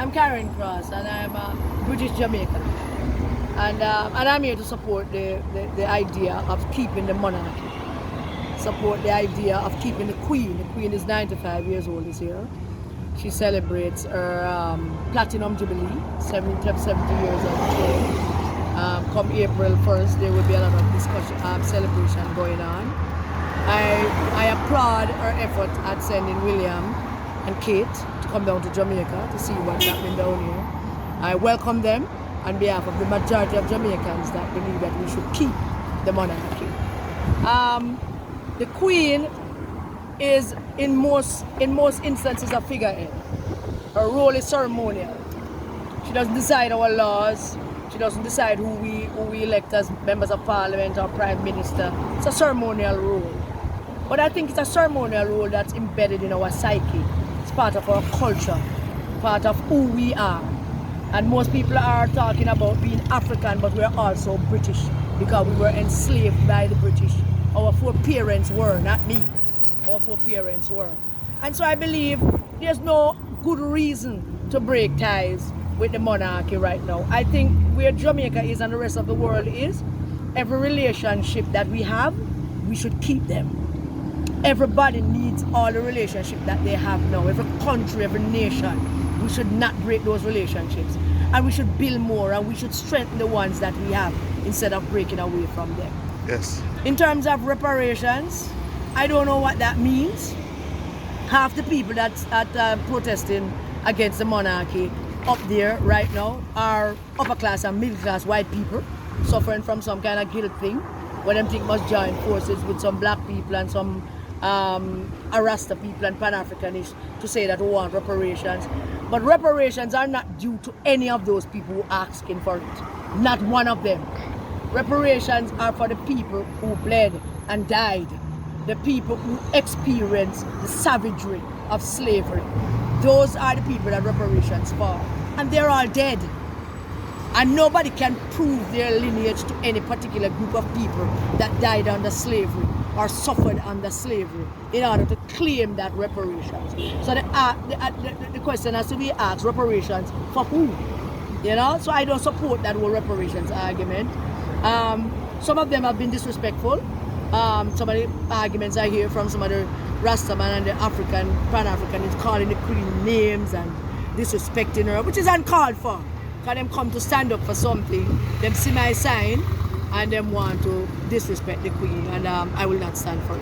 I'm Karen Cross, and I'm a British Jamaican, and I'm here to support the idea of keeping the monarchy, support the idea of keeping the Queen. The Queen is 95 years old this year. She celebrates her Platinum Jubilee, 70 years of throne. Come April 1st, there will be a lot of discussion, celebration going on. I applaud her effort at sending William and Kate to come down to Jamaica to see what's happening down here. I welcome them on behalf of the majority of Jamaicans that believe that we should keep the monarchy. The Queen is in most instances a figurehead. Her role is ceremonial. She doesn't decide our laws. She doesn't decide who we elect as members of parliament or prime minister. It's a ceremonial role. But I think it's a ceremonial role that's embedded in our psyche. It's part of our culture, part of who we are. And most people are talking about being African, but we're also British because we were enslaved by the British. Our foreparents were, not me. Our foreparents were. And so I believe there's no good reason to break ties with the monarchy right now. I think where Jamaica is and the rest of the world is, every relationship that we have, we should keep them. Everybody needs all the relationships that they have now. Every country, every nation, we should not break those relationships. And we should build more, and we should strengthen the ones that we have instead of breaking away from them. Yes. In terms of reparations, I don't know what that means. Half the people that's protesting against the monarchy up there right now are upper class and middle class white people suffering from some kind of guilt thing where them think must join forces with some black people and some Arasta people and Pan-Africanists to say that we want reparations. But reparations are not due to any of those people who are asking for it. Not one of them. Reparations are for the people who bled and died, the people who experienced the savagery of slavery. Those are the people that reparations for. And they're all dead. And nobody can prove their lineage to any particular group of people that died under slavery or suffered under slavery in order to claim that reparations. So the question has to be asked, reparations for who? You know, so I don't support that whole reparations argument. Some of them have been disrespectful. Some of the arguments I hear from some of the Rastaman and the African, Pan-African is calling the Queen names and disrespecting her, which is uncalled for. Because them come to stand up for something, them see my sign and them want to disrespect the Queen, and I will not stand for it.